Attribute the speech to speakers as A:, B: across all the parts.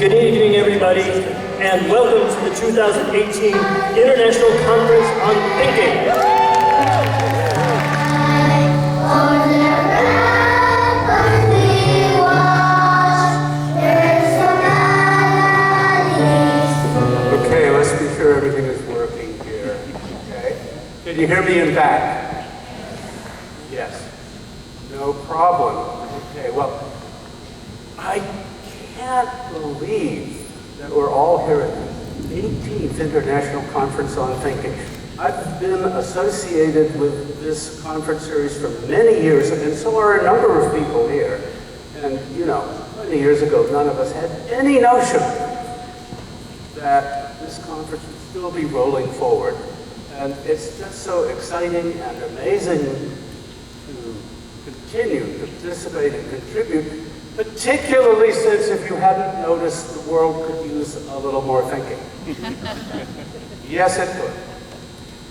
A: Good evening, everybody, and welcome to the 2018 International Conference on Thinking.
B: Okay, let's be sure everything is working here. Okay? Can you hear me in back? Yes. No problem. Okay, well, I can't believe that we're all here at the 18th International Conference on Thinking. I've been associated with this conference series for many years, and so are a number of people here. And, you know, 20 years ago, none of us had any notion that this conference would still be rolling forward. And it's just so exciting and amazing to continue to participate and contribute, particularly since, if you hadn't noticed, the world could use a little more thinking. Yes, it could.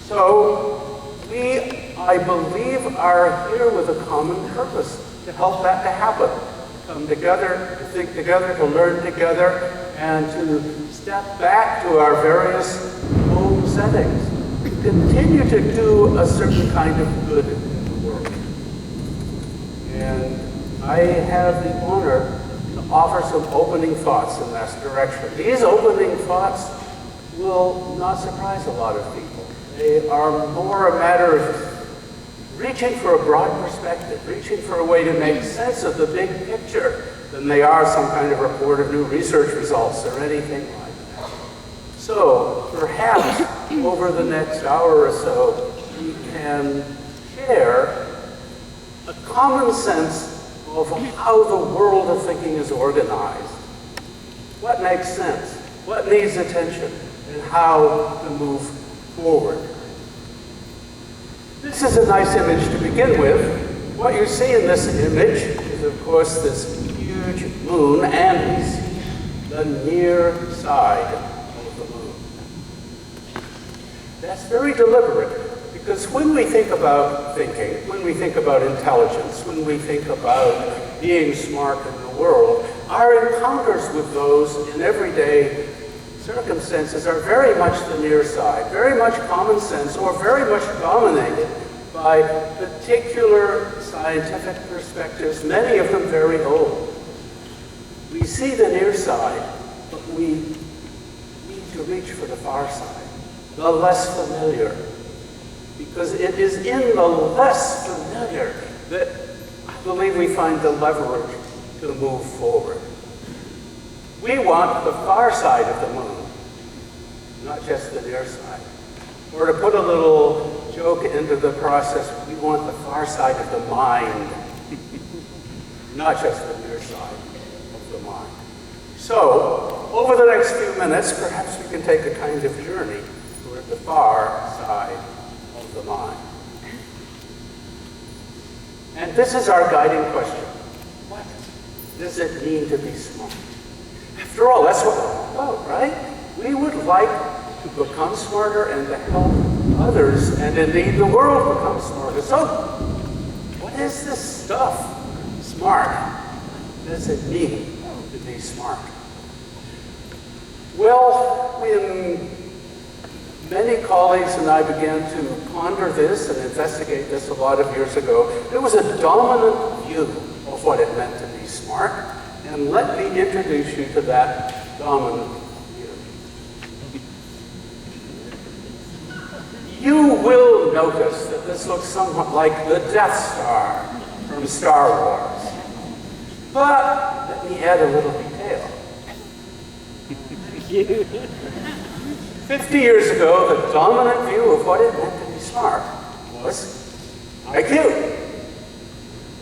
B: So we, I believe, are here with a common purpose to help that to happen. Come together, to think together, to learn together, and to step back to our various home settings, to continue to do a certain kind of good in the world. And I have the honor to offer some opening thoughts in that direction. These opening thoughts will not surprise a lot of people. They are more a matter of reaching for a broad perspective, reaching for a way to make sense of the big picture than they are some kind of report of new research results or anything like that. So perhaps over the next hour or so, we can share a common sense of how the world of thinking is organized. What makes sense? What needs attention? And how to move forward. This is a nice image to begin with. What you see in this image is, of course, this huge moon, and we see the near side of the moon. That's very deliberate, because when we think about thinking, when we think about intelligence, when we think about being smart in the world, our encounters with those in everyday circumstances are very much the near side, very much common sense, or very much dominated by particular scientific perspectives, many of them very old. We see the near side, but we need to reach for the far side, the less familiar. Because it is in the less familiar that I believe we find the leverage to move forward. We want the far side of the moon, not just the near side. Or to put a little joke into the process, we want the far side of the mind, not just the near side of the mind. So, over the next few minutes, perhaps we can take a kind of journey toward the far side of the mind. And this is our guiding question. What does it mean to be smart? After all, that's what we're about, right? We would like to become smarter and to help others, and indeed the world become smarter. So, what is this stuff, smart? What does it mean to be smart? Well, when many colleagues and I began to ponder this and investigate this a lot of years ago, there was a dominant view of what it meant to be smart, and let me introduce you to that dominant view. You will notice that this looks somewhat like the Death Star from Star Wars. But let me add a little detail. 50 years ago, the dominant view of what it meant to be smart was IQ.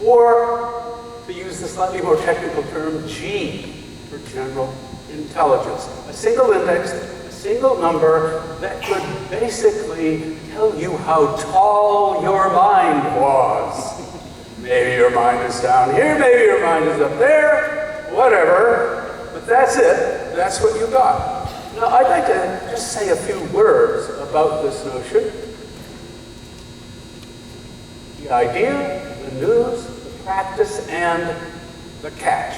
B: Or, to use the slightly more technical term, G, for general intelligence. A single index, a single number that could basically tell you how tall your mind was. Maybe your mind is down here, maybe your mind is up there, whatever, but that's it. That's what you got. Now, I'd like to just say a few words about this notion. The idea, the news, the practice, and the catch.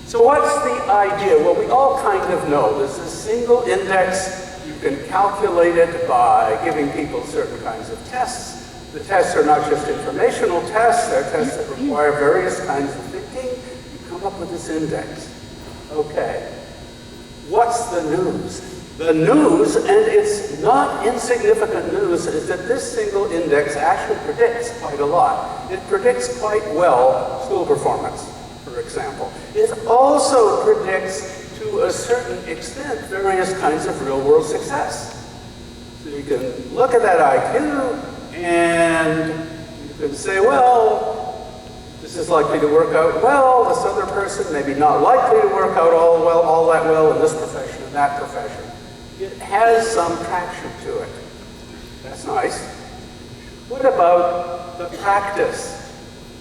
B: So what's the idea? Well, we all kind of know. There's a single index. You can calculate it by giving people certain kinds of tests. The tests are not just informational tests. They're tests that require various kinds of thinking. You come up with this index. Okay. What's the news? The news, and it's not insignificant news, is that this single index actually predicts quite a lot. It predicts quite well school performance, for example. It also predicts, to a certain extent, various kinds of real-world success. So you can look at that IQ, and you can say, well, this is likely to work out well. This other person maybe not likely to work out all that well in this profession and that profession. It has some traction to it. That's nice. What about the practice?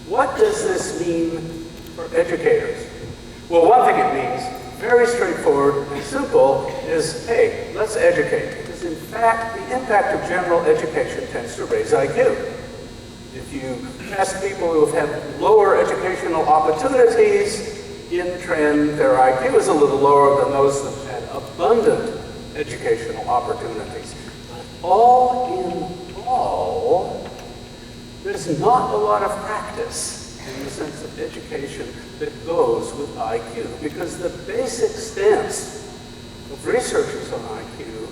B: What does this mean for educators? Well, one thing it means, very straightforward and simple, is, hey, let's educate. Because in fact, the impact of general education tends to raise IQ. If you ask people who have had lower educational opportunities, in trend, their IQ is a little lower than those that had abundant educational opportunities. But all in all, there's not a lot of practice in the sense of education that goes with IQ, because the basic stance of researchers on IQ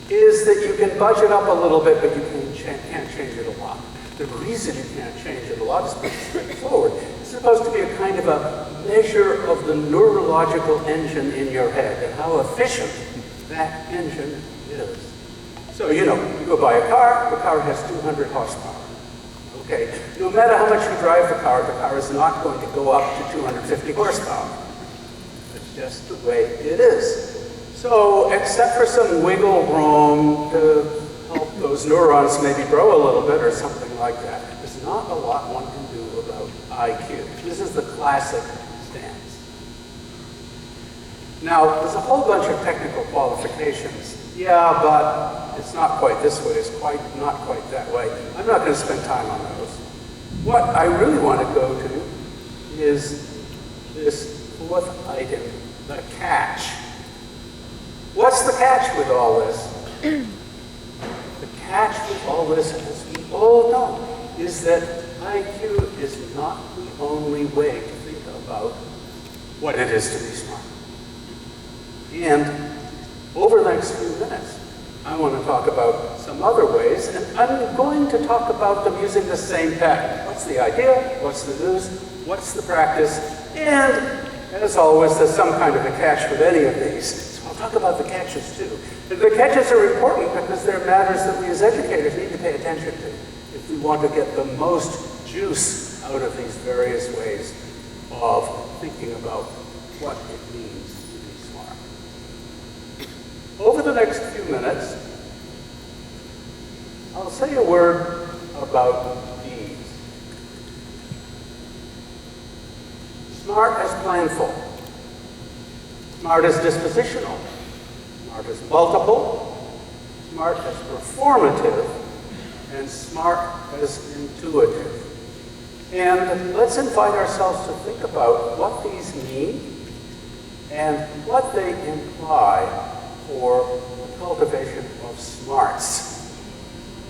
B: is that you can budget up a little bit, but you can't change it a lot. The reason you can't change it a lot is pretty straightforward. It's supposed to be a kind of a measure of the neurological engine in your head and how efficient that engine is. So, you go buy a car has 200 horsepower. Okay, no matter how much you drive the car is not going to go up to 250 horsepower. That's just the way it is. So, except for some wiggle room to help those neurons maybe grow a little bit or something like that, there's not a lot one can do about IQ. This is the classic stance. Now, there's a whole bunch of technical qualifications. Yeah, but it's not quite this way. It's not quite that way. I'm not going to spend time on those. What I really want to go to is this fourth item, the catch. What's the catch with all this? The catch with all this, as we all know, is that IQ is not the only way to think about what it is to be smart. And over the next few minutes, I want to talk about some other ways, and I'm going to talk about them using the same pattern. What's the idea? What's the news? What's the practice? And, as always, there's some kind of a catch with any of these. So I'll talk about the catches, too. And the catches are important because they're matters that we as educators need to pay attention to if we want to get the most juice out of these various ways of thinking about what it means to be smart. Over the next few minutes, I'll say a word about these. Smart as planful. Smart as dispositional. Smart as multiple. Smart as performative. And smart as intuitive. And let's invite ourselves to think about what these mean and what they imply for the cultivation of smarts.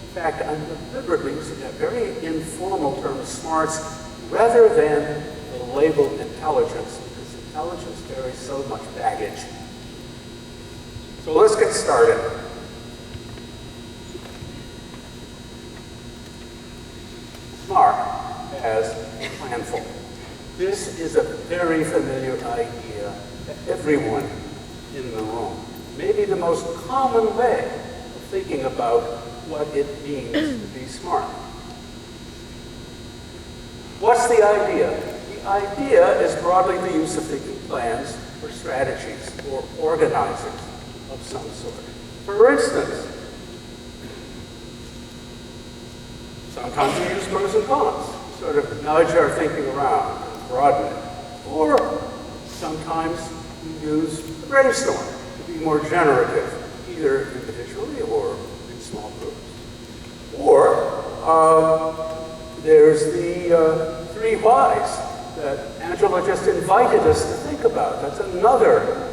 B: In fact, I'm deliberately using that very informal term, smarts, rather than the label intelligence, because intelligence carries so much baggage. So let's get started. Smart as planful. This is a very familiar idea to everyone in the room. Maybe the most common way of thinking about what it means to be smart. What's the idea? The idea is broadly the use of thinking plans or strategies or organizers of some sort. For instance, sometimes we use pros and cons, sort of nudge our thinking around, broaden it. Or sometimes we use a brainstorm to be more generative, either individually or in small groups. Or there's the 3 whys. that Angela just invited us to think about. That's another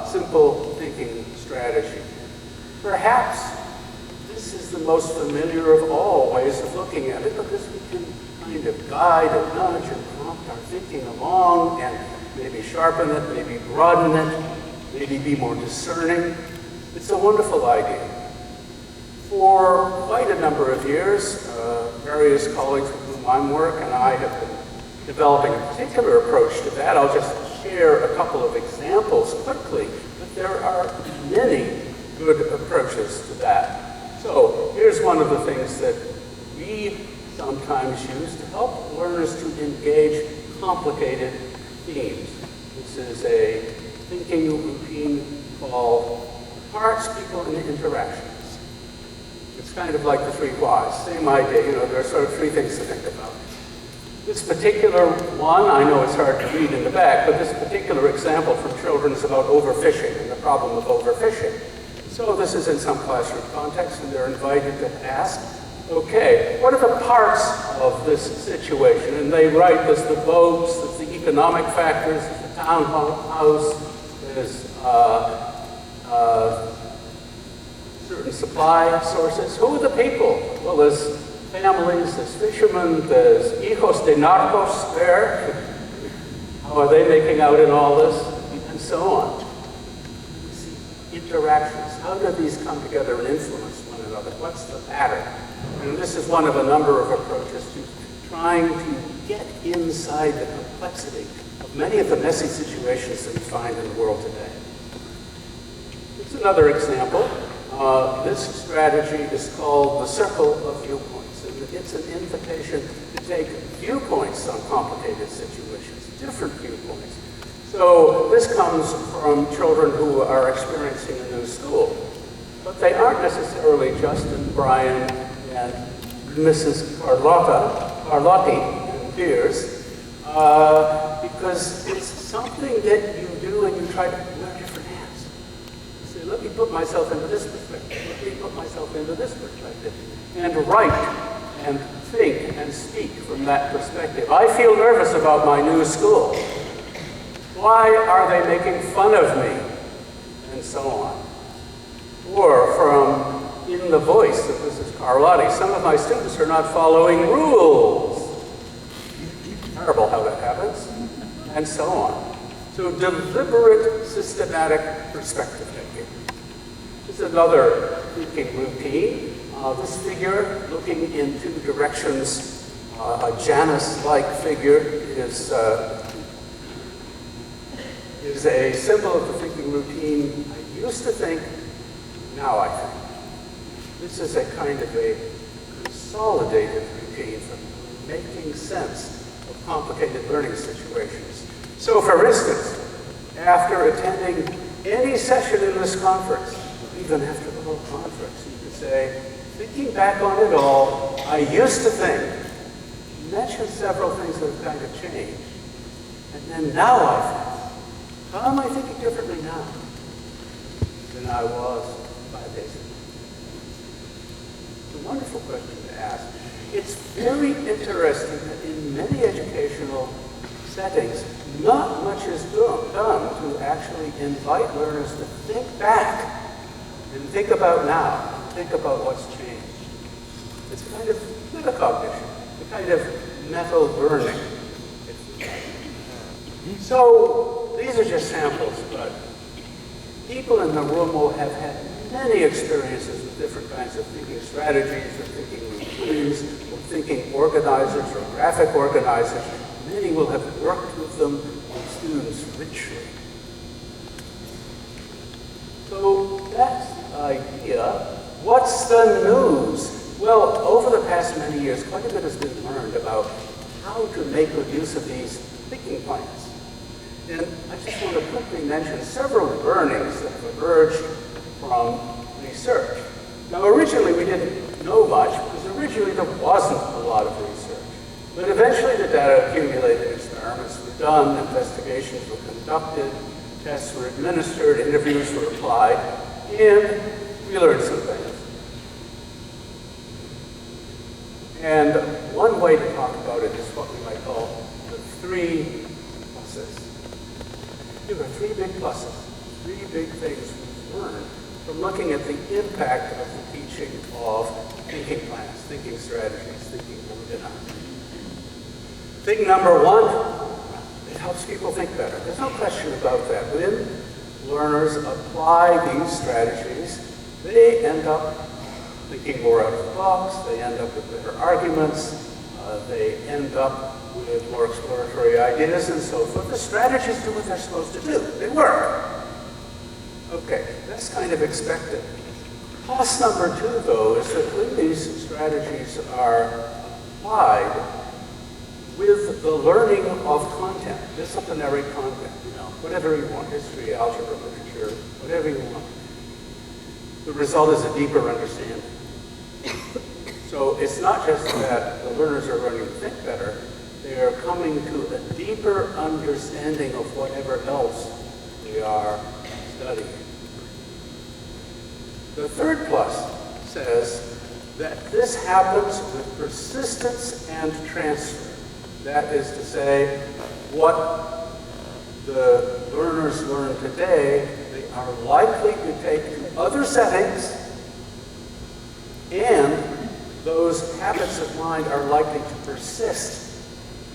B: simple thinking strategy. Perhaps this is the most familiar of all ways of looking at it, because we can kind of guide and nudge and prompt our thinking along and maybe sharpen it, maybe broaden it, maybe be more discerning. It's a wonderful idea. For quite a number of years, various colleagues with whom I'm working and I have been developing a particular approach to that. I'll just share a couple of examples quickly, but there are many good approaches to that. So here's one of the things that we sometimes use to help learners to engage complicated themes. This is a thinking routine called Parts, People, and Interactions. It's kind of like the 3 whys, same idea. You know, there are sort of 3 things to think about. This particular one, I know it's hard to read in the back, but this particular example from children is about overfishing and the problem of overfishing. So this is in some classroom context, and they're invited to ask, okay, what are the parts of this situation? And they write, there's the boats, there's the economic factors, there's the townhouse, there's certain supply sources. Who are the people? Well, there's families, there's fishermen, there's hijos de narcos there. How are they making out in all this? And so on. You see, interactions. How do these come together and influence one another? What's the pattern? And this is one of a number of approaches to trying to get inside the complexity of many of the messy situations that we find in the world today. Here's another example. This strategy is called the circle of viewpoints. And it's an invitation to take viewpoints on complicated situations, different viewpoints. So this comes from children who are experiencing a new school. But they aren't necessarily Justin, Brian, and Mrs. Carlotti and peers, because it's something that you do and you try to wear different hats. You say, let me put myself into this perspective, let me put myself into this perspective, and write and think and speak from that perspective. I feel nervous about my new school. Why are they making fun of me? And so on. Or from In the Voice of Mrs. Carlotti, some of my students are not following rules. Terrible how that happens. And so on. So deliberate, systematic perspective taking. This is another thinking routine. This figure, looking in 2 directions, a Janus-like figure, is a symbol of the thinking routine. I used to think, now I think. This is a kind of a consolidated routine for making sense of complicated learning situations. So for instance, after attending any session in this conference, even after the whole conference, you could say, thinking back on it all, I used to think, mention several things that have kind of changed. And then now I think, how am I thinking differently now than I was 5 days ago? It's a wonderful question to ask. It's very interesting that in many educational settings, not much is done to actually invite learners to think back and think about now, think about what's changed. It's a kind of metacognition, a kind of mental learning. So these are just samples, but people in the room will have had many experiences with different kinds of thinking strategies, or thinking routines, or thinking organizers, or graphic organizers. Many will have worked with them, with students richly. So that's the idea. What's the news? Well, over the past many years, quite a bit has been learned about how to make good use of these thinking plans. And I just want to quickly mention several learnings that have emerged from research. Now, originally we didn't know much, because originally there wasn't a lot of research. But eventually the data accumulated, experiments were done, investigations were conducted, tests were administered, interviews were applied, and we learned some things. And one way to talk about it is what we might call the three pluses. Here are three big pluses, three big things we've learned from looking at the impact of the teaching of thinking plans, thinking strategies, thinking organizing. Thing number one, it helps people think better. There's no question about that. When learners apply these strategies, they end up thinking more out of the box, they end up with better arguments, they end up with more exploratory ideas and so forth. The strategies do what they're supposed to do. They work. Okay, that's kind of expected. Plus number two, though, is that when these strategies are applied with the learning of content, disciplinary content, whatever you want, history, algebra, literature, whatever you want, the result is a deeper understanding. So it's not just that the learners are learning to think better, they are coming to a deeper understanding of whatever else they are studying. The third plus says that this happens with persistence and transfer. That is to say, what the learners learn today, they are likely to take to other settings, and those habits of mind are likely to persist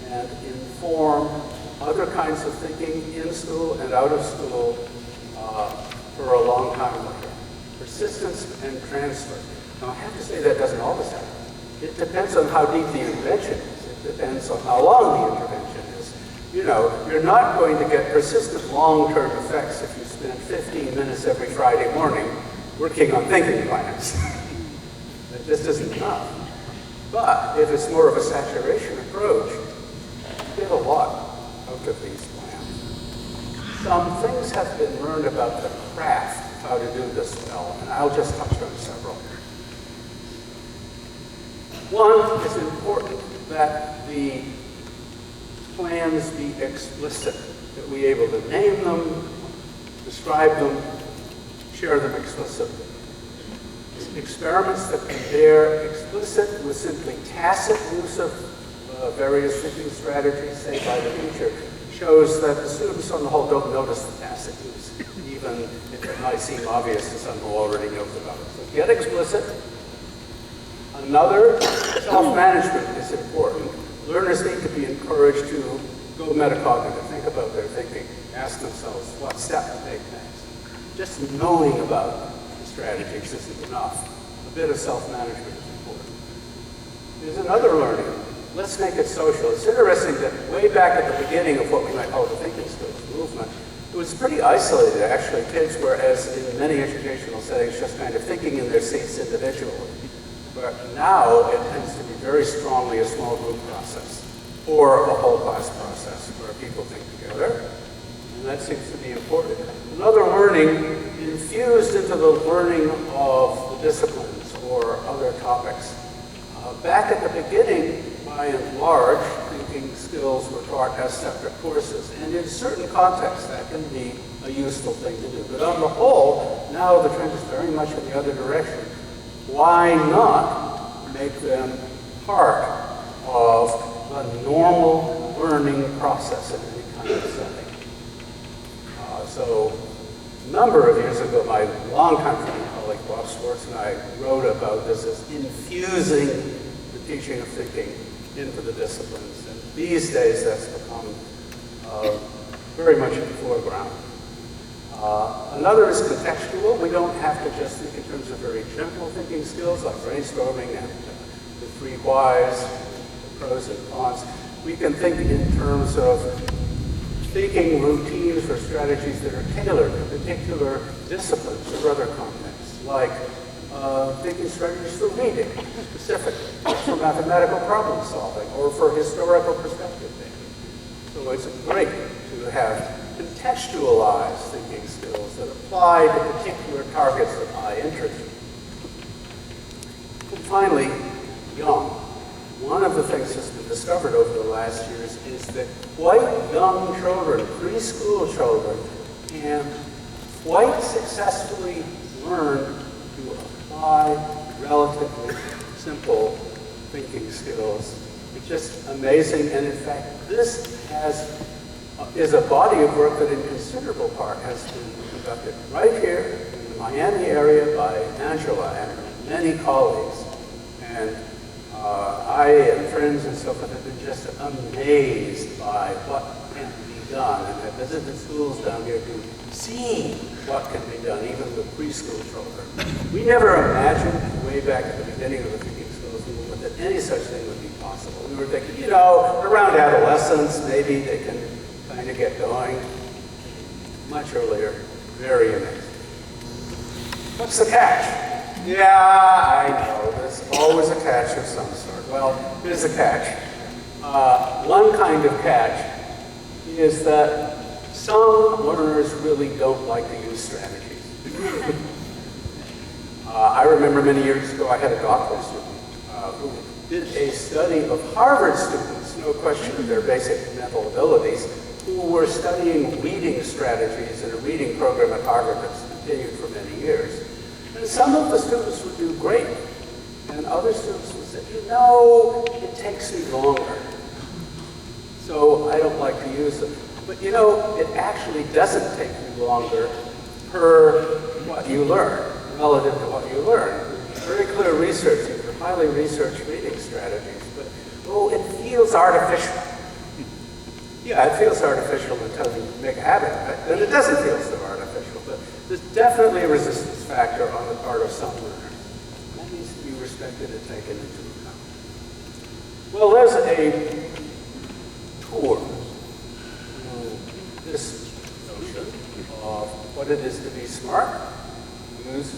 B: and inform other kinds of thinking in school and out of school for a long time later. Persistence and transfer. Now, I have to say that doesn't always happen. It depends on how deep the intervention is. It depends on how long the intervention is. You're not going to get persistent long-term effects if you spend 15 minutes every Friday morning working on thinking plans. That just isn't enough. But if it's more of a saturation approach, you get a lot out of these plans. Some things have been learned about the craft, how to do this well, and I'll just touch on several. One, it's important that the plans be explicit, that we be able to name them, describe them, share them explicitly. Experiments that compare explicit with simply tacit use of various thinking strategies, say by the teacher, shows that the students on the whole don't notice the tacit use, even if it might seem obvious to some who already know about it. So get explicit. Another, self-management is important. Learners need to be encouraged to go metacognitive, think about their thinking, ask themselves what step to take next. Just knowing about the strategies isn't enough. A bit of self-management is important. There's another learning. Let's make it social. It's interesting that way back at the beginning of what we might call the thinking skills movement, it was pretty isolated, actually. Kids were, as in many educational settings, just kind of thinking in their seats individually. But now it tends to be very strongly a small group process or a whole class process where people think together. And that seems to be important. Another learning infused into the learning of the disciplines or other topics. Back at the beginning, by and large, thinking skills were taught as separate courses. And in certain contexts, that can be a useful thing to do. But on the whole, now the trend is very much in the other direction. Why not make them part of the normal learning process in any kind of setting? So a number of years ago, my longtime friend, colleague Bob Schwartz, and I wrote about this as infusing the teaching of thinking into the disciplines. And these days, that's become very much in the foreground. Another is contextual. We don't have to just think in terms of very general thinking skills like brainstorming and the three whys, the pros and cons. We can think in terms of thinking routines or strategies that are tailored to particular disciplines or other contexts, like thinking strategies for reading, specifically, or for mathematical problem solving, or for historical perspective thinking. So it's great to have contextualized thinking skills that apply to particular targets of high interest. And finally, young. One of the things that's been discovered over the last years is that quite young children, preschool children, can quite successfully learn to apply relatively simple thinking skills It's just amazing, and in fact, this is a body of work that in considerable part has been conducted right here in the Miami area by Angela and many colleagues. And I and friends and so forth have been just amazed by what can be done. And I've visited schools down here to see what can be done, even with preschool children. We never imagined, way back at the beginning of the thinking schools movement, that any such thing would be possible. We were thinking, you know, around adolescence, maybe they can kind of get going. Much earlier, very amazing. What's the catch? Yeah, I know, there's always a catch of some sort. Well, here's the catch. One kind of catch is that some learners really don't like to use strategies. I remember many years ago I had a doctoral student who did a study of Harvard students, no question of their basic mental abilities, who were studying reading strategies in a reading program at Harvard that's continued for many years. And some of the students would do great, and other students would say, you know, it takes me longer, so I don't like to use them. But you know, it actually doesn't take you longer per what you learn, relative to what you learn. Very clear research, these are highly researched reading strategies, but oh, it feels artificial. Yeah, it feels artificial until you make a habit of it, then it doesn't feel so artificial. But there's definitely a resistance factor on the part of some learners. That needs to be respected and taken into account. Well, there's a tour this notion of what it is to be smart, use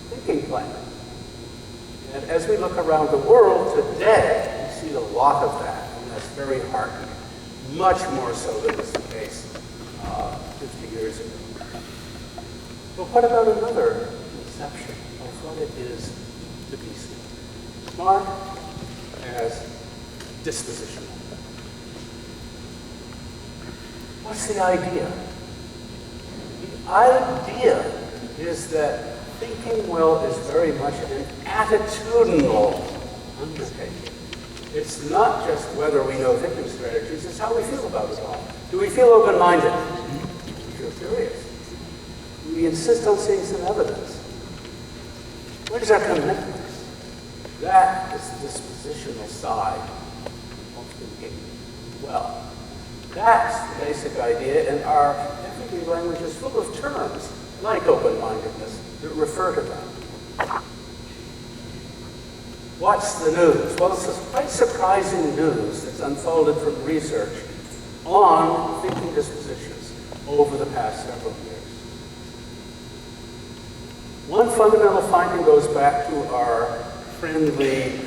B: thinking planning. And as we look around the world today, we see a lot of that, and that's very heartening. Much more so than was the case 50 years ago. But what about another conception of what it is to be smart? Smart as dispositional. What's the idea? The idea is that thinking well is very much an attitudinal undertaking. It's not just whether we know thinking strategies, it's how we feel about it all. Do we feel open-minded? Do we feel curious? Do we insist on seeing some evidence? Where's our commitment? That is the dispositional side of thinking well. That's the basic idea, and our everyday language is full of terms like open-mindedness that refer to that. What's the news? Well, this is quite surprising news that's unfolded from research on thinking dispositions over the past several years. One fundamental finding goes back to our friendly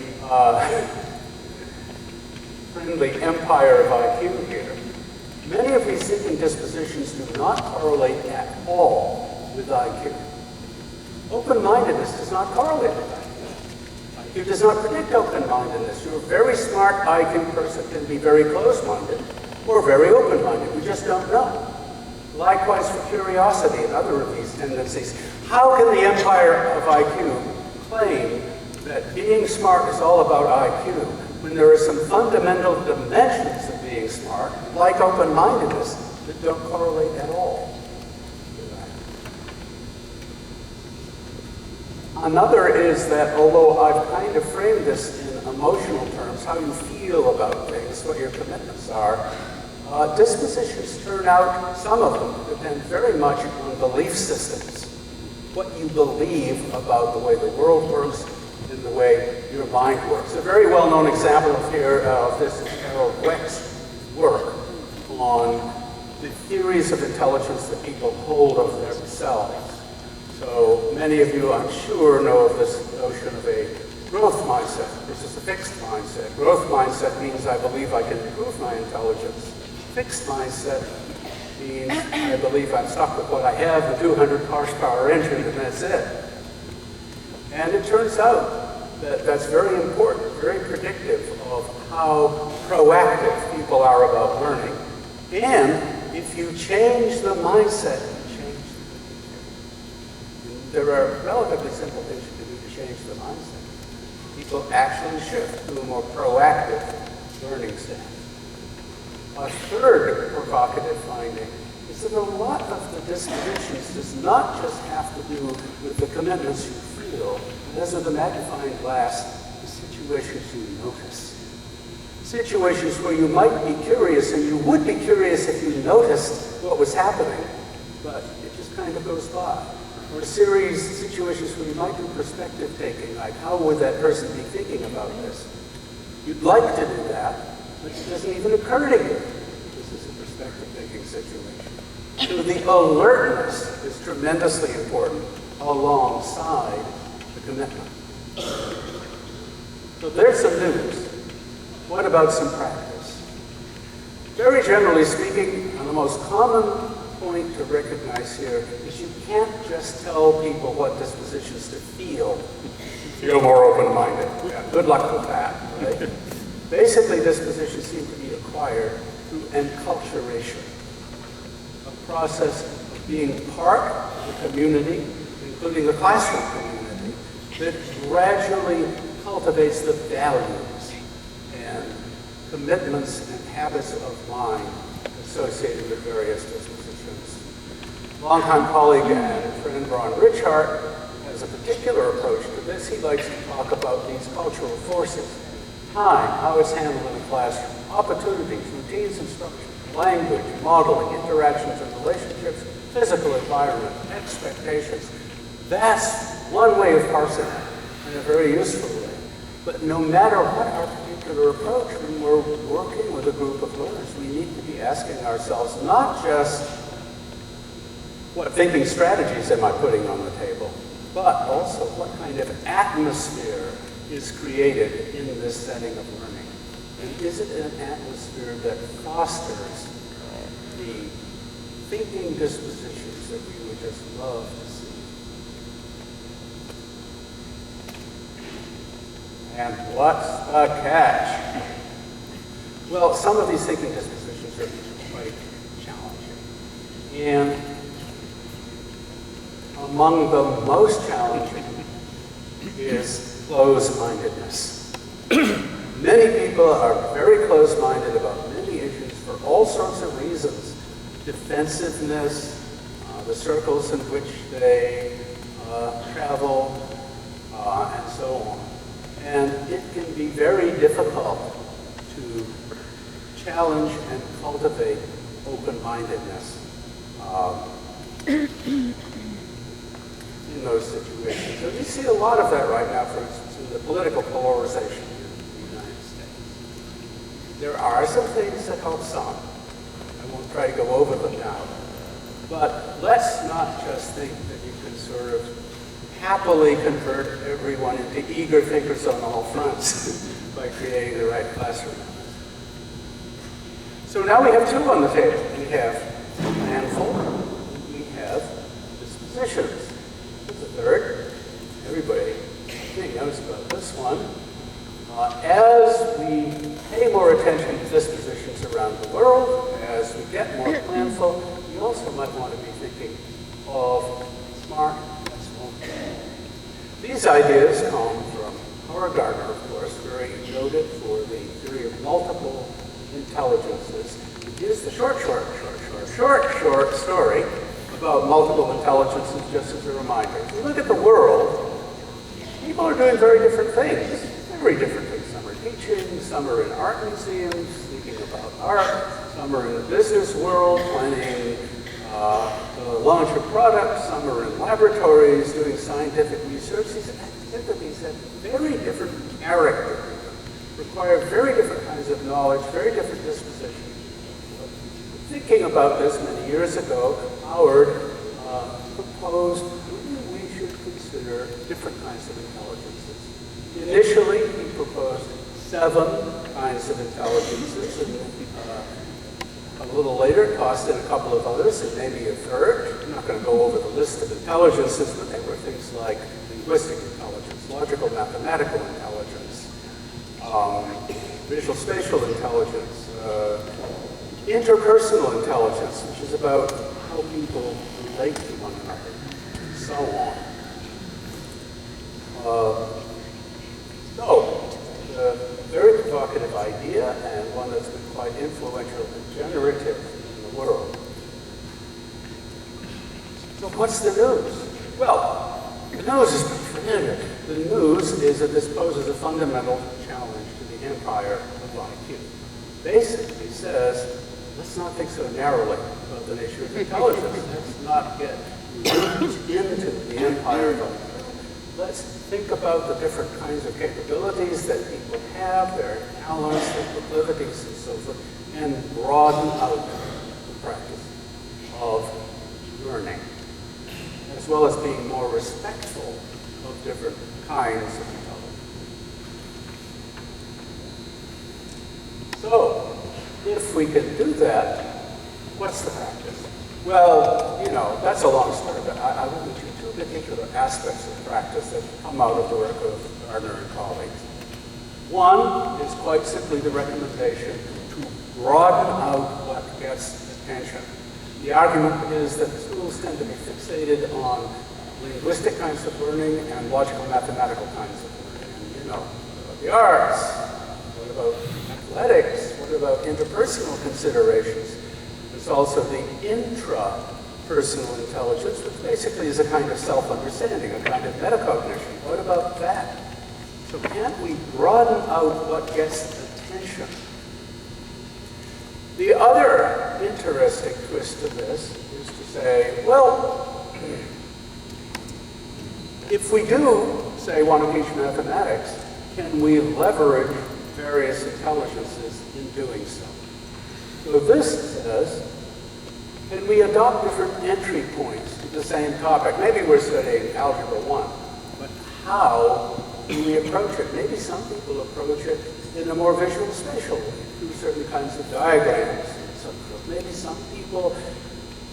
B: empire of IQ here. Many of these thinking dispositions do not correlate at all with IQ. Open-mindedness does not correlate with IQ. IQ does not predict open-mindedness. You're a very smart IQ person can be very close-minded or very open-minded. We just don't know. Likewise for curiosity and other of these tendencies. How can the empire of IQ claim that being smart is all about IQ when there are some fundamental dimensions of being smart, like open-mindedness, that don't correlate at all? Another is that although I've kind of framed this in emotional terms, how you feel about things, what your commitments are, dispositions turn out, some of them depend very much on belief systems. What you believe about the way the world works and the way your mind works. A very well-known example of this is Harold Weck's work on the theories of intelligence that people hold of themselves. So many of you, I'm sure, know of this notion of a growth mindset versus a fixed mindset. Growth mindset means I believe I can improve my intelligence. Fixed mindset means I believe I'm stuck with what I have, the 200 horsepower engine, and that's it. And it turns out that that's very important, very predictive of how proactive people are about learning. And if you change the mindset, there are relatively simple things you can do to change the mindset. people actually shift to a more proactive learning stance. A third provocative finding is that a lot of the dispositions does not just have to do with the commitments you feel, but as with a magnifying glass, the situations you notice. Situations where you might be curious, and you would be curious if you noticed what was happening, but it just kind of goes by. Or situations where you might do perspective taking, like how would that person be thinking about this? You'd like to do that, but it doesn't even occur to you. This is a perspective taking situation. So the alertness is tremendously important alongside the commitment. So there's some news. What about some practice? Very generally speaking, the most common point to recognize here is you can't just tell people what dispositions to feel. Feel more open-minded. Yeah, good luck with that, right? Basically, dispositions seem to be acquired through enculturation, a process of being part of the community, including the classroom community, that gradually cultivates the values and commitments and habits of mind associated with various dispositions. Longtime colleague and friend Ron Richart has a particular approach to this. He likes to talk about these cultural forces. Time, how it's handled in the classroom, opportunities, routines, instruction, language, modeling, interactions and relationships, physical environment, expectations. That's one way of parsing it, in a very useful way. But no matter what our particular approach, when we're working with a group of learners, we need to be asking ourselves not just what thinking strategies am I putting on the table, but also what kind of atmosphere is created in this setting of learning. And is it an atmosphere that fosters the thinking dispositions that we would just love to see? And what's the catch? Well, some of these thinking dispositions are quite challenging. And among the most challenging is closed-mindedness. Many people are very closed-minded about many issues for all sorts of reasons. Defensiveness, the circles in which they travel, and so on. And it can be very difficult to challenge and cultivate open-mindedness in those situations. And we see a lot of that right now, for instance, in the political polarization in the United States. There are some things that help some. I won't try to go over them now. But let's not just think that you can sort of happily convert everyone into eager thinkers on all fronts by creating the right classroom. So now we have two on the table. We have handful, we have dispositions. The third, everybody I think knows about this one. As we pay more attention to dispositions around the world, as we get more planful, we also might want to be thinking of smart and small. These ideas come from Howard Gardner, of course, very noted for the theory of multiple intelligences. Here's the short story about multiple intelligences, just as a reminder. If you look at the world, people are doing very different things. Very different things. Some are teaching, some are in art museums, thinking about art, some are in the business world, planning the launch of products, some are in laboratories doing scientific research. These activities have very different character, require very different kinds of knowledge, very different dispositions. Thinking about this many years ago, Howard proposed we should consider different kinds of intelligences. Initially, he proposed 7 kinds of intelligences, and a little later tossed in a couple of others, and maybe a third. I'm not going to go over the list of intelligences, but they were things like linguistic intelligence, logical mathematical intelligence, visual spatial intelligence, interpersonal intelligence, which is about how people relate to one another, and so on. So, idea and one that's been quite influential and generative in the world. So what's the news? Well, the news is familiar. The news is that this poses a fundamental challenge to the empire of IQ. Basically says, let's not think so narrowly about the nature of intelligence. Let's not get into the empire of IQ. Let's think about the different kinds of capabilities that people have, their talents, their proclivities, and so forth, and broaden out the practice of learning, as well as being more respectful of different kinds of intelligence. So, if we can do that, what's the practice? Well, you know, that's a long story, but I will get you two particular aspects of practice that come out of the work of Gardner and colleagues. One is quite simply the recommendation to broaden out what gets attention. The argument is that schools tend to be fixated on linguistic kinds of learning and logical mathematical kinds of learning. And, you know, what about the arts? What about athletics? What about interpersonal considerations? There's also the intrapersonal intelligence, which basically is a kind of self-understanding, a kind of metacognition. What about that? So can't we broaden out what gets attention? The other interesting twist to this is to say, well, if we do, say, want to teach mathematics, can we leverage various intelligences in doing so? So this says, can we adopt different entry points to the same topic? Maybe we're studying Algebra 1, but how do we approach it? Maybe some people approach it in a more visual spatial way, through certain kinds of diagrams and so forth. Maybe some people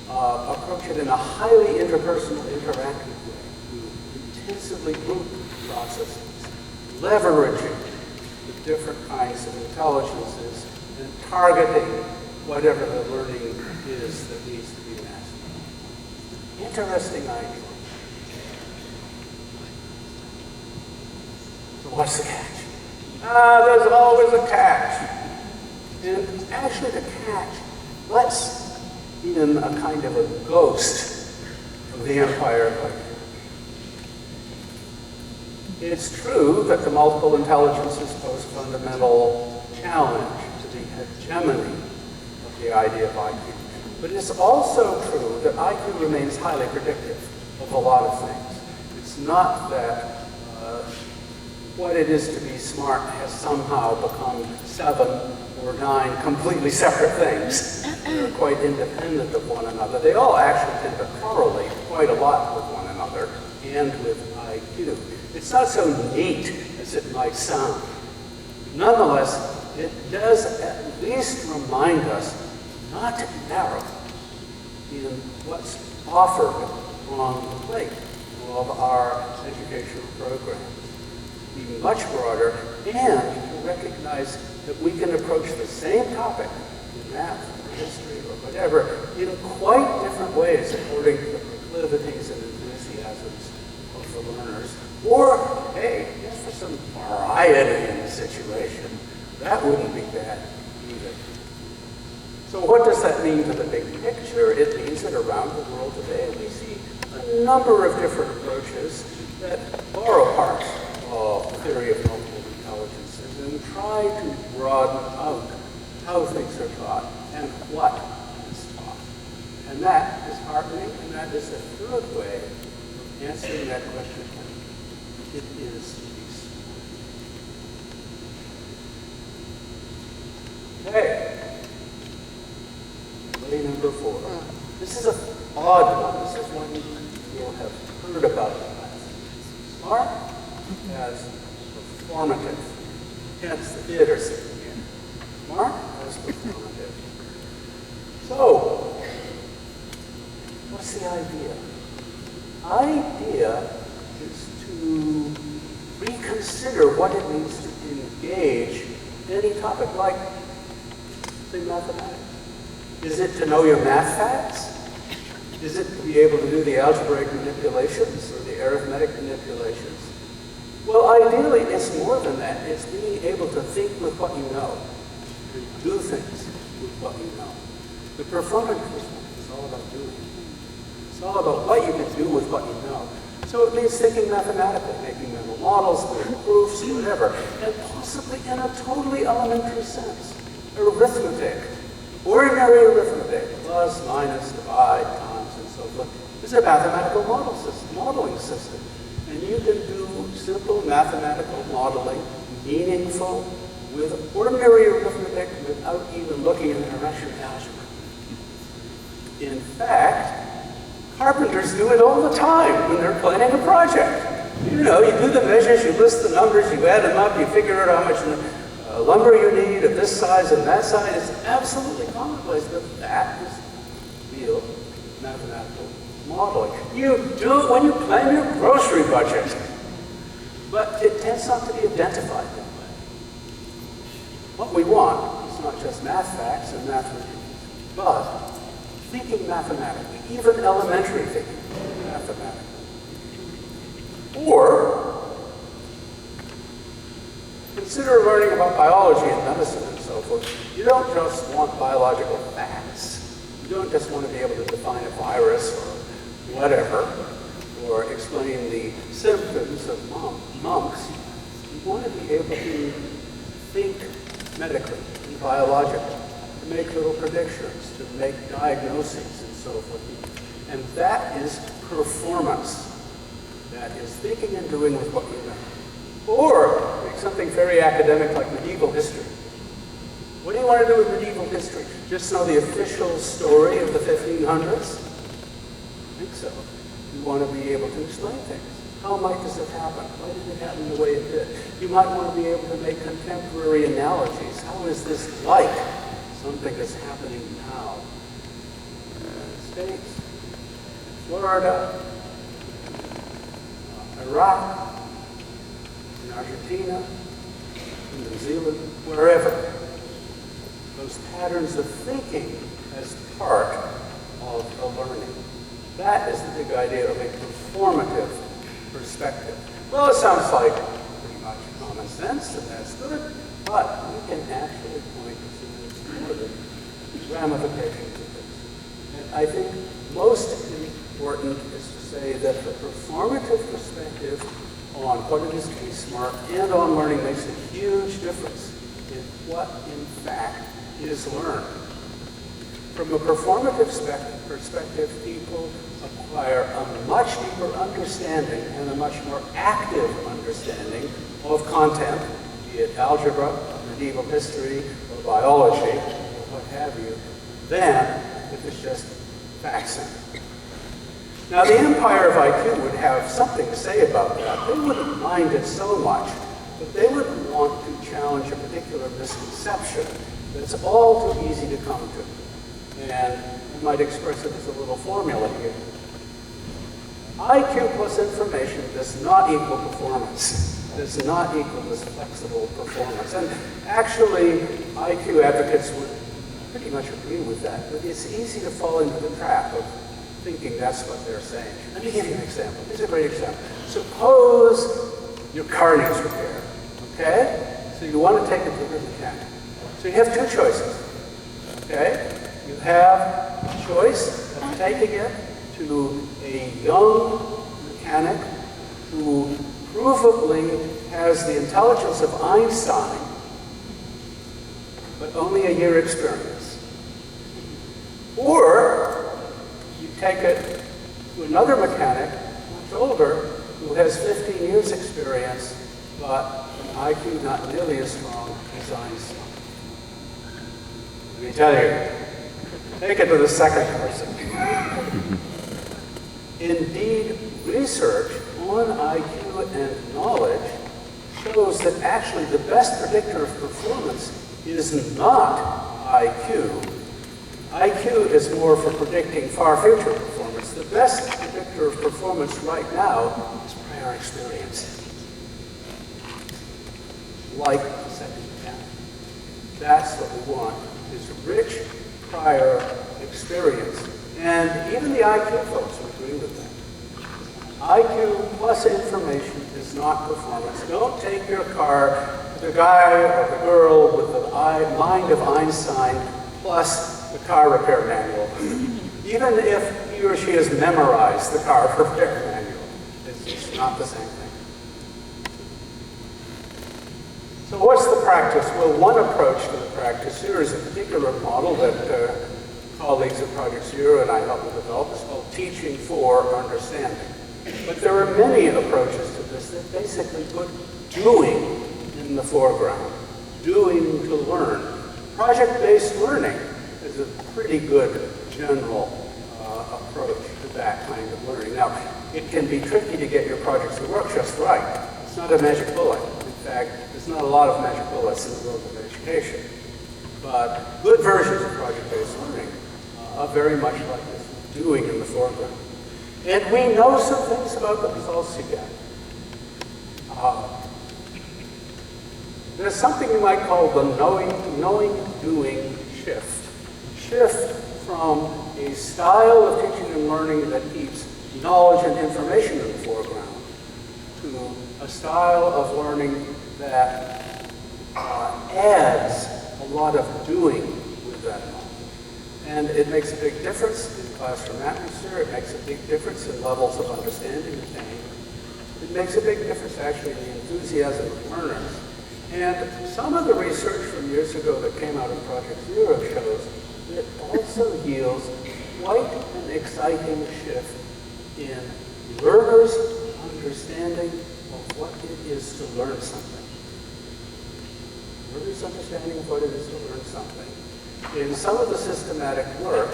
B: approach it in a highly interpersonal, interactive way, through intensively group processes, leveraging the different kinds of intelligences and targeting whatever the learning is that needs to be mastered. Interesting idea. So what's the catch? There's always a catch. And actually the catch lets in a kind of a ghost of the empire of IQ. It's true that the multiple intelligences pose a fundamental challenge to the hegemony of the idea of IQ. But it's also true that IQ remains highly predictive of a lot of things. It's not that what it is to be smart has somehow become 7 or 9 completely separate things. They're quite independent of one another. They all actually tend to correlate quite a lot with one another and with IQ. It's not so neat as it might sound. Nonetheless, it does at least remind us not to be narrow in what's offered on the plate of our educational programs. Be much broader, and to recognize that we can approach the same topic in math or history or whatever in quite different ways according to the proclivities and enthusiasms of the learners. Or, hey, just for some variety in the situation, that wouldn't be bad either. So what does that mean to the big picture? It means that around the world today we see a number of different approaches that borrow parts of the theory of multiple intelligences and try to broaden out how things are taught and what is taught. And that is heartening, and that is the third way of answering that question. It is peace. Okay. Way number 4. This is an odd one. This is one you'll have heard about in class. Smart as performative. Hence the theater scene here. Smart as performative. So, what's the idea? Idea is to reconsider what it means to engage any topic like, say, mathematics. Is it to know your math facts? Is it to be able to do the algebraic manipulations or the arithmetic manipulations? Well, ideally, it's more than that. It's being able to think with what you know, and do things with what you know. The performance is all about doing. It's all about what you can do with what you know. So it means thinking mathematically, making mental models, doing proofs, whatever, and possibly in a totally elementary sense. Arithmetic, ordinary arithmetic, plus, minus, divide, times, and so forth, is a mathematical modeling system. And you can do simple mathematical modeling, meaningful, with ordinary arithmetic without even looking at interaction algebra. In fact, carpenters do it all the time when they're planning a project. You know, you do the measures, you list the numbers, you add them up, you figure out how much lumber you need of this size and that size. It's absolutely commonplace, but that is real mathematical modeling. You do it when you plan your grocery budget, but it tends not to be identified that way. What we want is not just math facts and math routines, but thinking mathematically, even elementary thinking mathematically. Or consider learning about biology and medicine and so forth. You don't just want biological facts. You don't just want to be able to define a virus or whatever, or explain the symptoms of mumps. You want to be able to think medically and biologically, to make little predictions, to make diagnoses and so forth. And that is performance. That is thinking and doing with what you know. Or make something very academic like medieval history. What do you want to do with medieval history? Just know the official story of the 1500s? I think so. You want to be able to explain things. How might this have happened? Why did it happen the way it did? You might want to be able to make contemporary analogies. How is this like something that's happening now? In the United States, Florida, Iraq, in Argentina, in New Zealand, wherever. Those patterns of thinking as part of a learning. That is the big idea of a performative perspective. Well, it sounds like pretty much common sense, and that's good, but we can actually point to some important ramifications of this. And I think most important is to say that the performative perspective on what it is to be smart and on learning makes a huge difference in what, in fact, is learned. From a performative perspective, people acquire a much deeper understanding and a much more active understanding of content, be it algebra, medieval history, or biology, or what have you, than if it's just facts. Now, the empire of IQ would have something to say about that. They wouldn't mind it so much, but they would want to challenge a particular misconception that's all too easy to come to. And I might express it as a little formula here. IQ plus information does not equal performance, does not equal this flexible performance. And actually, IQ advocates would pretty much agree with that, but it's easy to fall into the trap of thinking that's what they're saying. Let me give you an example. Here's a great example. Suppose your car needs repair, okay? So you want to take it to the mechanic. So you have two choices, okay? You have a choice of taking it to a young mechanic who provably has the intelligence of Einstein, but only a year experience. Or you take it to another mechanic, much older, who has 15 years experience, but an IQ not nearly as strong as Einstein. Let me tell you, take it to the second person. Indeed, research on IQ and knowledge shows that actually the best predictor of performance is not IQ. IQ is more for predicting far future performance. The best predictor of performance right now is prior experience. Like the second mechanic. That's what we want, is rich prior experience. And even the IQ folks would agree with that. IQ plus information is not performance. Don't take your car to the guy or the girl with the mind of Einstein plus the car repair manual. Even if he or she has memorized the car repair manual, it's just not the same thing. So what's the practice? Well, one approach to the practice here is a particular model that colleagues at Project Zero and I helped to develop. It's called teaching for understanding. But there are many approaches to this that basically put doing in the foreground, doing to learn. Project-based learning is a pretty good general approach to that kind of learning. Now, it can be tricky to get your projects to work just right. It's not a magic bullet. In fact, there's not a lot of magic bullets in the world of education. But good versions of project-based learning are very much like this, doing in the foreground. And we know some things about the results you get. There's something you might call the knowing-doing shift. Shift from a style of teaching and learning that keeps knowledge and information in the foreground to a style of learning that adds a lot of doing with that knowledge. And it makes a big difference in classroom atmosphere. It makes a big difference in levels of understanding attained. It makes a big difference, actually, in the enthusiasm of learners. And some of the research from years ago that came out of Project Zero shows that it also yields quite an exciting shift in learners' understanding of what it is to learn something. Learners' understanding of what it is to learn something. In some of the systematic work,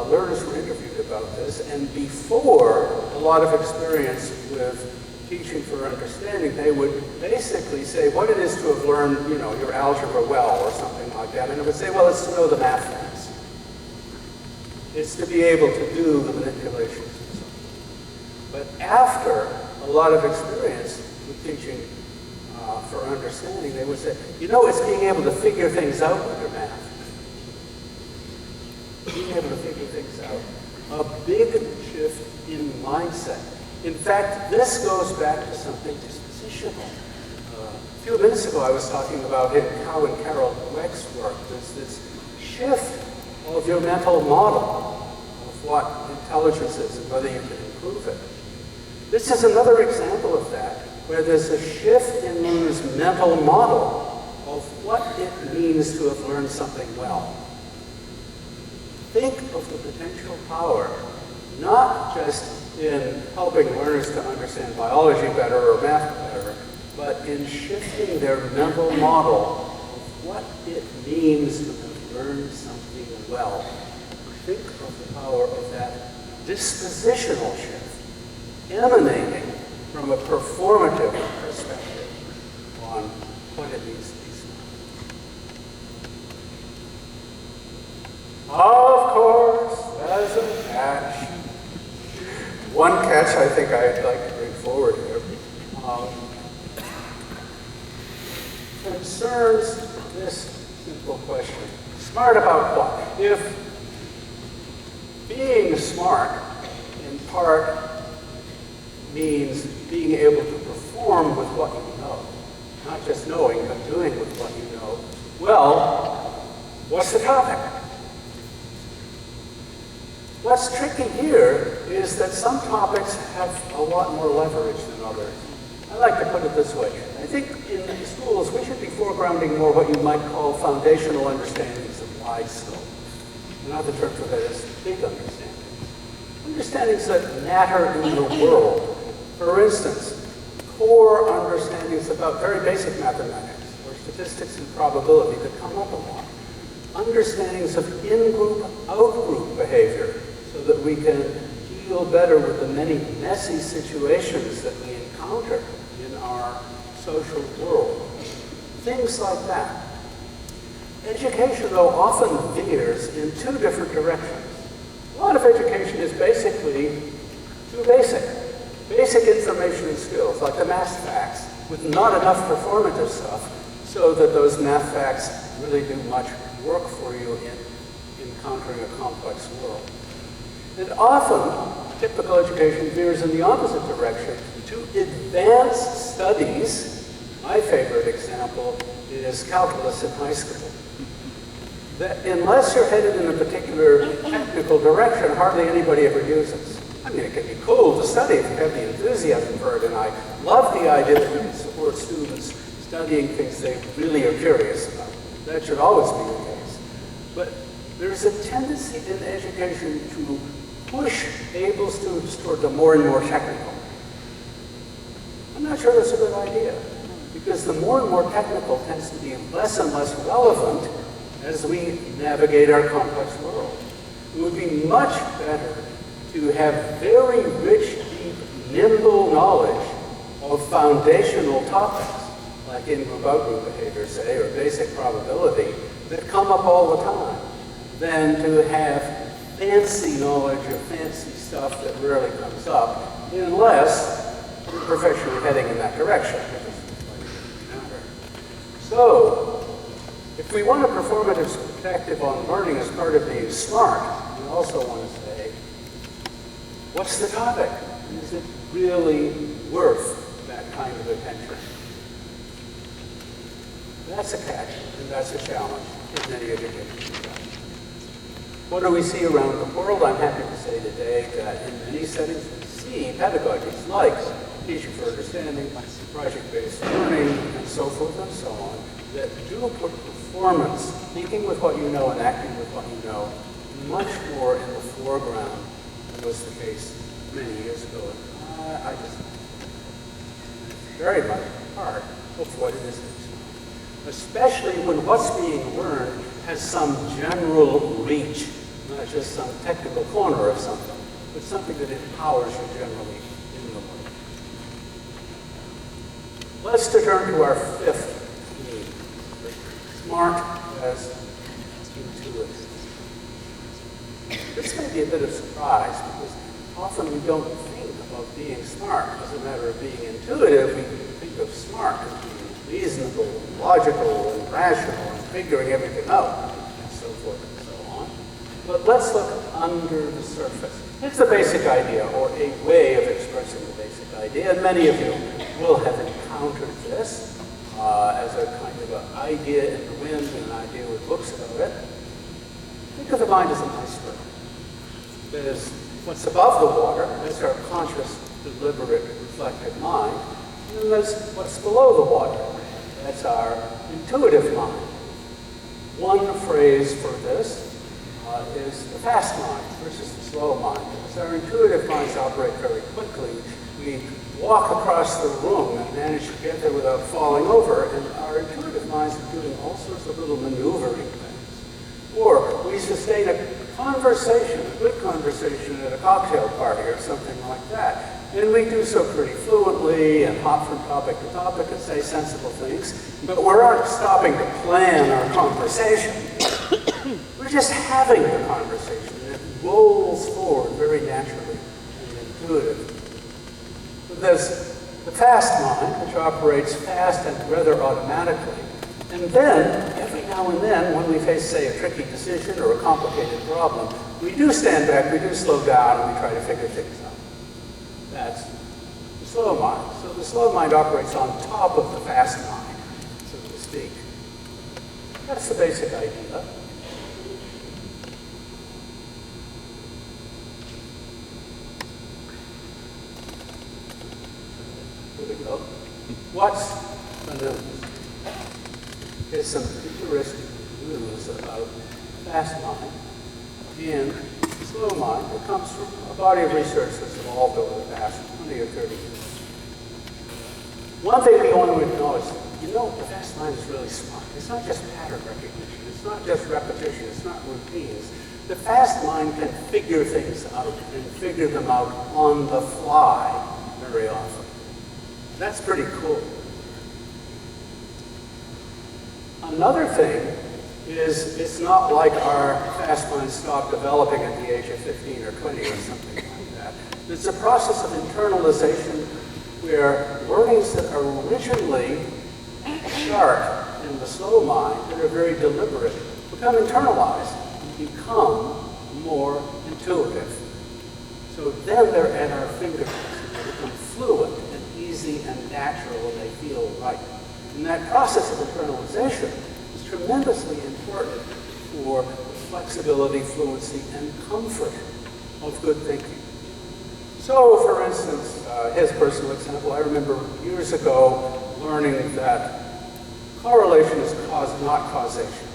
B: learners were interviewed about this, and before a lot of experience with teaching for understanding, they would basically say what it is to have learned, you know, your algebra well or something like that, and it would say, well, it's to know the math facts. It's to be able to do the manipulations and so on. But after a lot of experience with teaching for understanding, they would say, you know, it's being able to figure things out with your math. Being able to figure things out. A big shift in mindset. In fact, this goes back to something dispositional. A few minutes ago, I was talking about in Cow and Carol Dweck's work. There's this shift of your mental model of what intelligence is and whether you can improve it. This is another example of that, where there's a shift in one's mental model of what it means to have learned something well. Think of the potential power, not just in helping learners to understand biology better or math better, but in shifting their mental model of what it means to have learned something well. Think of the power of that dispositional shift, emanating from a performative perspective on what it means to be smart. Of course, as a catch. One catch I think I'd like to bring forward here concerns this simple question. Smart about what? If being smart in part means being able to perform with what you know, not just knowing, but doing with what you know, well, what's the topic? What's tricky here is that some topics have a lot more leverage than others. I like to put it this way. I think in schools we should be foregrounding more what you might call foundational understandings of wide scope. Another term for that is big understandings. Understandings that matter in the world. For instance, core understandings about very basic mathematics or statistics and probability that come up a lot. Understandings of in-group, out-group behavior so that we can deal better with the many messy situations that we encounter in our social world. Things like that. Education, though, often veers in two different directions. A lot of education is basically too basic. Basic information and skills, like the math facts, with not enough performative stuff, so that those math facts really do much work for you in encountering a complex world. And often, typical education veers in the opposite direction to advanced studies. My favorite example is calculus in high school. That unless you're headed in a particular technical direction, hardly anybody ever uses. I mean, it can be cool to study if you have the enthusiasm for it, and I love the idea that we can support students studying things they really are curious about. That should always be the case. But there's a tendency in education to push able students toward the more and more technical. I'm not sure that's a good idea, because the more and more technical tends to be less and less relevant as we navigate our complex world. It would be much better to have very rich, deep, nimble knowledge of foundational topics, like in group out-group behavior, say, or basic probability, that come up all the time, than to have fancy knowledge of fancy stuff that rarely comes up, unless we're professionally heading in that direction. So, if we want a performative perspective on learning as part of being smart, we also want to say, what's the topic? Is it really worth that kind of attention? That's a catch, and that's a challenge in many education. What do we see around the world? I'm happy to say today that in many settings we see pedagogies like teaching for understanding, project-based learning, and so forth and so on, that do put performance, thinking with what you know and acting with what you know, much more in the foreground than was the case many years ago. I just very much part of what it is, especially when what's being learned has some general reach, not just some technical corner of something, but something that empowers you generally in the world. Let's turn to our fifth need, smart as intuitive. This may be a bit of surprise because often we don't think of being smart as a matter of being intuitive. We think of smart as being reasonable, logical, and rational, and figuring everything out, and so forth and so on. But let's look under the surface. It's the basic idea, or a way of expressing the basic idea, and many of you will have encountered this as a kind of an idea in the wind and an idea with books about it. Think of the mind as an iceberg. That is, what's above the water, that's our conscious, deliberate, reflective mind, and then there's what's below the water. That's our intuitive mind. One phrase for this is the fast mind versus the slow mind. Because our intuitive minds operate very quickly. We walk across the room and manage to get there without falling over, and our intuitive minds are doing all sorts of little maneuvering things. Or we sustain a conversation, a good conversation at a cocktail party or something like that. And we do so pretty fluently and hop from topic to topic and say sensible things, but we aren't stopping to plan our conversation. We're just having the conversation, and it rolls forward very naturally and intuitively. So there's the fast mind, which operates fast and rather automatically. And then, every now and then, when we face, say, a tricky decision or a complicated problem, we do stand back, we do slow down, and we try to figure things out. That's the slow mind. So the slow mind operates on top of the fast mind, so to speak. That's the basic idea. Here we go. What's the news? Here's some interesting news about fast mind and slow mind. It comes from a body of research that's evolved over the past 20 or 30 years. One thing we want to acknowledge, the fast mind is really smart. It's not just pattern recognition. It's not just repetition. It's not routines. The fast mind can figure things out and figure them out on the fly very often. That's pretty cool. Another thing is it's not like our fast minds stop developing at the age of 15 or 20 or something like that. It's a process of internalization where learnings that are originally sharp in the slow mind, that are very deliberate, become internalized and become more intuitive. So then they're at our fingertips. They become fluent and easy and natural, and they feel right. And that process of internalization is tremendously important for flexibility, fluency, and comfort of good thinking. So, for instance, his personal example, I remember years ago learning that correlation is not causation.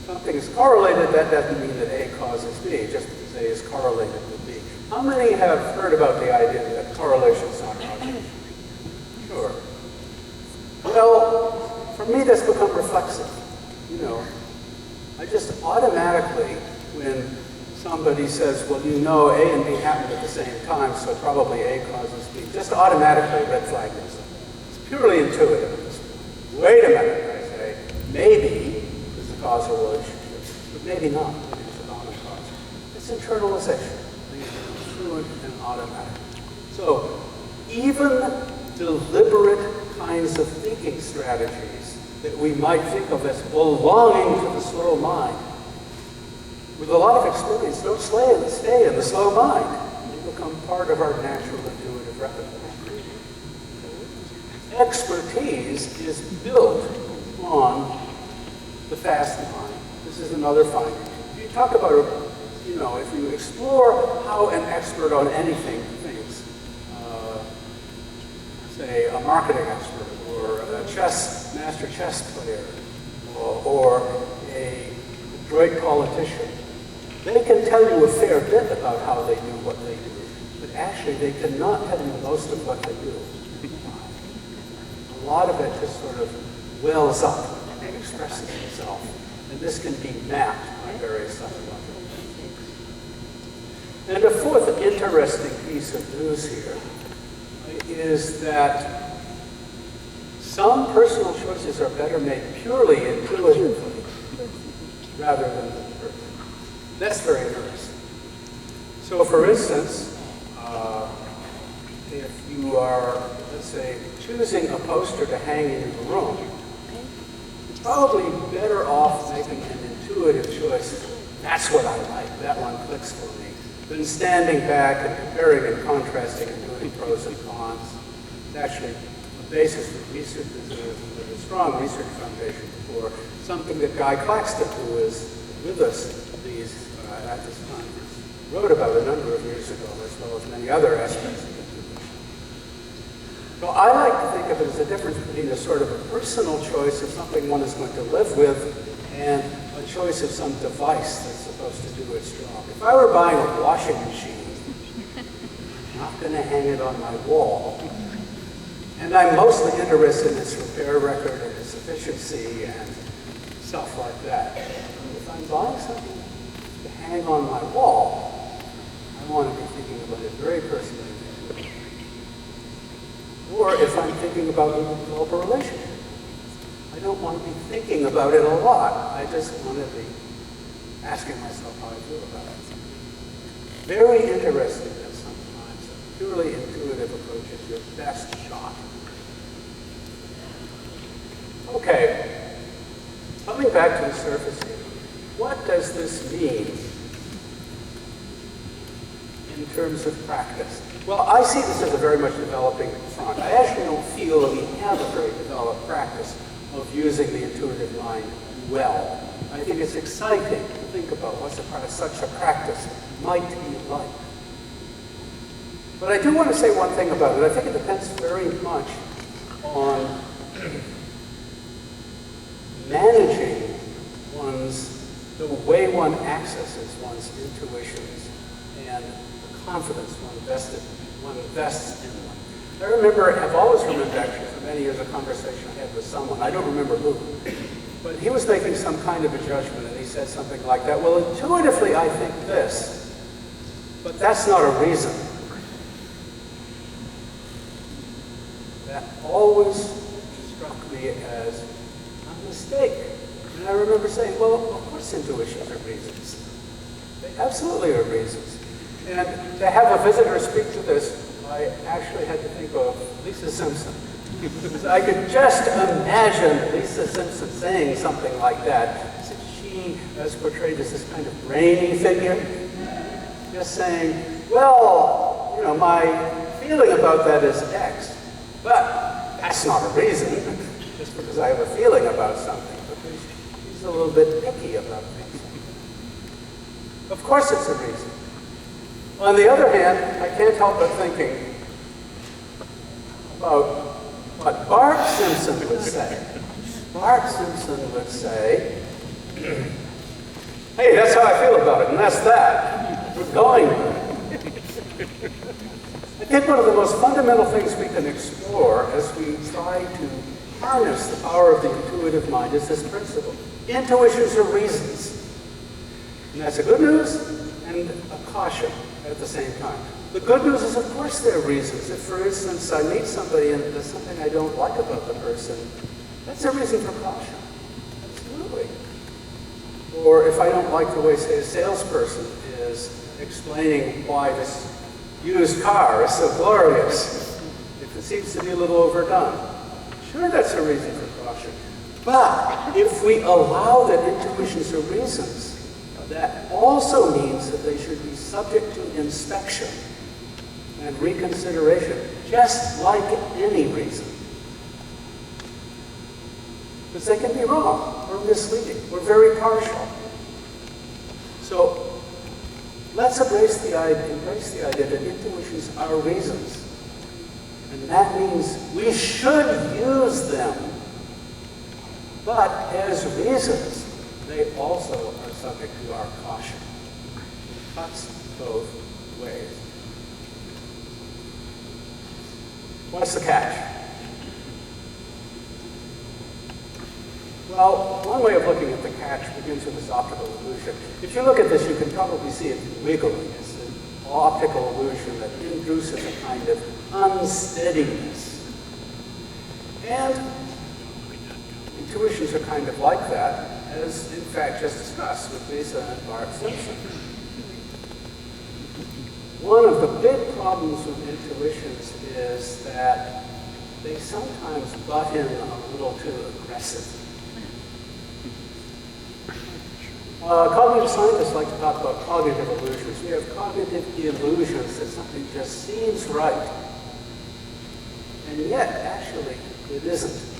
B: Something is correlated, that doesn't mean that A causes B, just because A is correlated with B. How many have heard about the idea that correlation is not causation? Sure. Well, for me, that's become reflexive. You know, I just automatically, when somebody says, well, you know, A and B happened at the same time, so probably A causes B, just automatically red flag goes up. It's purely intuitive at this point. Wait a minute, I say, maybe there's a causal relationship, but maybe not. Maybe it's a non-causal. It's internalization. It's fluent and automatic. So even deliberate kinds of thinking strategies that we might think of as belonging to the slow mind, with a lot of experience, don't stay in the slow mind. They become part of our natural intuitive repertoire. Expertise is built on the fast mind. This is another finding. If you talk about, you know, if you explore how an expert on anything thinks, say a marketing expert, or a master chess player, or a great politician, they can tell you a fair bit about how they do what they do, but actually they cannot tell you most of what they do. A lot of it just sort of wells up and expresses itself, and this can be mapped by various psychological techniques. And a fourth interesting piece of news here is that some personal choices are better made purely intuitively rather than deliberately. That's very interesting. So for instance, if you are, let's say, choosing a poster to hang in your room, it's probably better off making an intuitive choice. That's what I like, that one clicks for me, than standing back and comparing and contrasting and doing pros and cons. It's actually a basis for research, there's a strong research foundation for something that Guy Claxton, who is with us at this conference, wrote about a number of years ago, as well as many other aspects of intuition. So I like to think of it as a difference between a sort of a personal choice of something one is going to live with and a choice of some device that's supposed to do its job. If I were buying a washing machine, I'm not going to hang it on my wall. And I'm mostly interested in its repair record and its efficiency and stuff like that. If I'm buying something to hang on my wall, I want to be thinking about it very personally. Or if I'm thinking about how to develop a relationship, I don't want to be thinking about it a lot. I just want to be asking myself how I feel about it. Very interesting that sometimes a purely intuitive approach is your best shot. Okay, coming back to the surface here, what does this mean in terms of practice? Well, I see this as a very much developing front. I actually don't feel that we have a very developed practice of using the intuitive mind well. I think it's exciting to think about what such a practice might be like. But I do want to say one thing about it. I think it depends very much on managing the way one accesses one's intuitions and the confidence one invests in them. I remember, I've always remembered actually for many years a conversation I had with someone, I don't remember who, but he was making some kind of a judgment and he said something like that, well, intuitively I think this, but that's not a reason. That always struck me as a mistake. And I remember saying, well, of course intuitions are reasons. They absolutely are reasons. And to have a visitor speak to this, I actually had to think of Lisa Simpson. Because I could just imagine Lisa Simpson saying something like that. She is portrayed as this kind of brainy figure, just saying, well, my feeling about that is X. But that's not a reason, just because I have a feeling about something. Because he's a little bit picky about things. Of course it's a reason. On the other hand, I can't help but thinking about what Bart Simpson would say. Bart Simpson would say, hey, that's how I feel about it, and that's that. We're going with it. I think one of the most fundamental things we can explore as we try to harness the power of the intuitive mind is this principle. Intuitions are reasons. And that's a good news and a caution at the same time. The good news is, of course, there are reasons. If, for instance, I meet somebody and there's something I don't like about the person, that's a reason for caution. Absolutely. Or if I don't like the way, say, a salesperson is explaining why this used car is so glorious, if it seems to be a little overdone, sure, that's a reason for caution. But if we allow that intuitions are reasons, that also means that they should be subject to inspection and reconsideration, just like any reason. Because they can be wrong, or misleading, or very partial. So let's embrace the idea that intuitions are reasons. And that means we should use them. But as reasons, they also are subject to our caution. It cuts both ways. What's the catch? Well, one way of looking at the catch begins with this optical illusion. If you look at this, you can probably see it wiggling. It's an optical illusion that induces a kind of unsteadiness. And intuitions are kind of like that, as in fact just discussed with Lisa and Bart Simpson. One of the big problems with intuitions is that they sometimes butt in a little too aggressive. Cognitive scientists like to talk about cognitive illusions. We have cognitive illusions that something just seems right, and yet, actually, it isn't.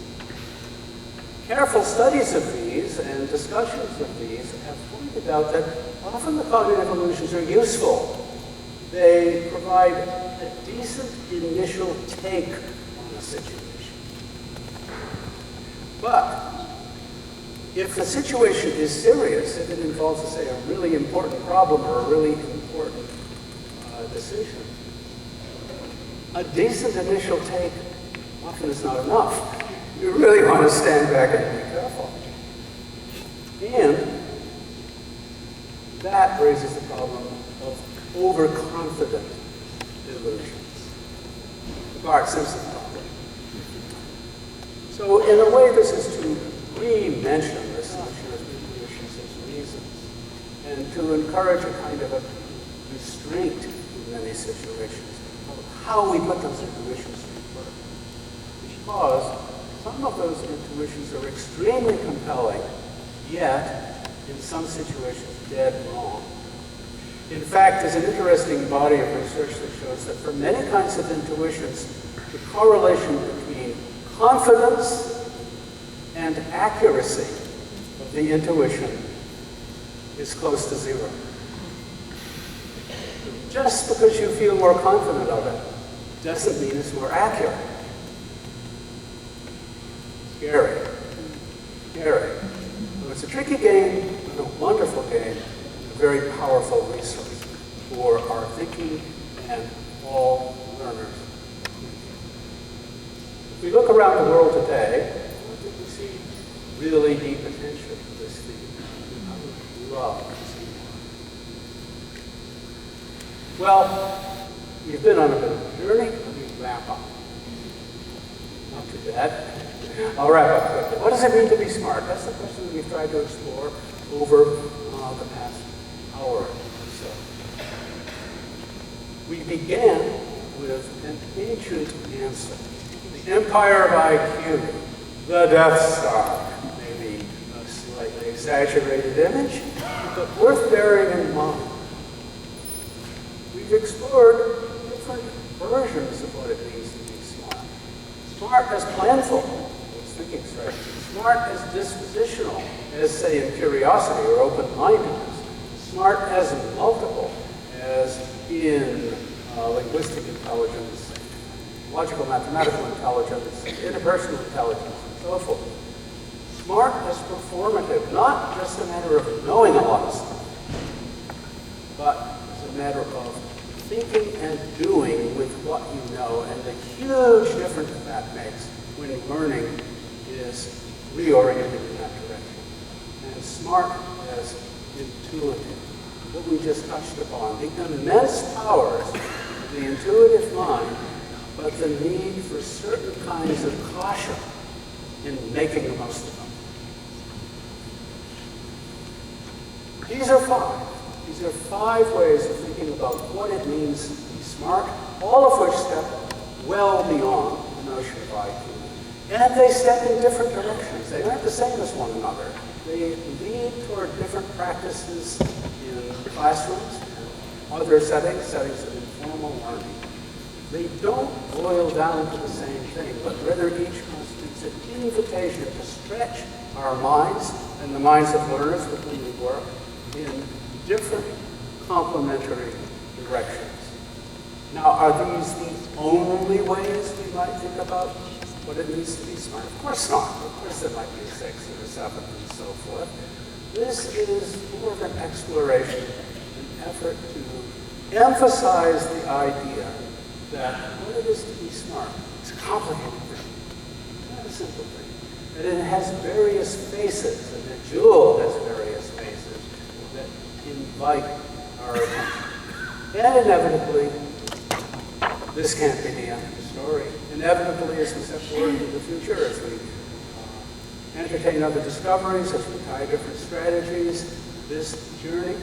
B: Careful studies of these and discussions of these have pointed out that often the cognitive illusions are useful. They provide a decent initial take on a situation. But if the situation is serious, if it involves, say, a really important problem or a really important decision, a decent initial take often is not enough. You really want to stand back and be careful. And that raises the problem of overconfident illusions. The Bart Simpson problem. So in a way, this is to re-mention this notion of intuitions as reasons, and to encourage a kind of a restraint in many situations of how we put those intuitions to work. Because some of those intuitions are extremely compelling, yet in some situations dead wrong. In fact, there's an interesting body of research that shows that for many kinds of intuitions, the correlation between confidence and accuracy of the intuition is close to zero. Just because you feel more confident of it doesn't mean it's more accurate. Scary. Scary. So it's a tricky game, but a wonderful game, a very powerful resource for our thinking and all learners. If we look around the world today, what do we see? Really deep attention to this theme. I would love to see more. Well, we've been on a bit of a journey. Let me wrap up. Not too bad. I'll wrap up quickly. What does it mean to be smart? That's the question that we've tried to explore over the past hour or so. We began with an ancient answer. The empire of IQ, the Death Star. Maybe a slightly exaggerated image, but worth bearing in mind. We we've explored different versions of what it means to be smart. Smart as planful, as thinking strategy. Smart as dispositional, as, say, in curiosity or open-mindedness. Smart as multiple, as in linguistic intelligence, logical mathematical intelligence, interpersonal intelligence, and so forth. Smart as performative, not just a matter of knowing a lot of stuff, but it's a matter of thinking and doing with what you know, and the huge difference that makes when learning is reoriented in that direction. And smart as intuitive, what we just touched upon, the immense powers of the intuitive mind, but the need for certain kinds of caution in making the most of them. These are five. These are 5 ways of thinking about what it means to be smart, all of which step well beyond the notion of IQ. And they step in different directions. They aren't the same as one another. They lead toward different practices in classrooms and other settings, settings of informal learning. They don't boil down to the same thing, but rather each constitutes an invitation to stretch our minds and the minds of learners with whom we work in different complementary directions. Now, are these the only ways we might think about what it means to be smart? Of course not. Of course there might be a 6th or a 7th and so forth. This is more of an exploration, an effort to emphasize the idea that what it is to be smart is a complicated thing, not a simple thing. And it has various faces, and the jewel has various faces that invite our attention. And inevitably, this can't be the end of the story. Inevitably, as we step forward into the future, as we entertain other discoveries, as we try different strategies, this journey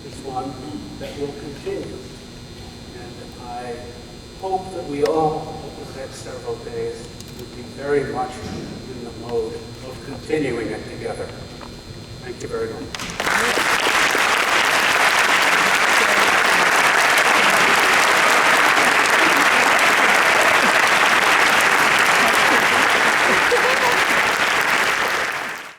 B: is one that will continue. And I hope that we all, over the next several days, will be very much in the mode of continuing it together. Thank you very much.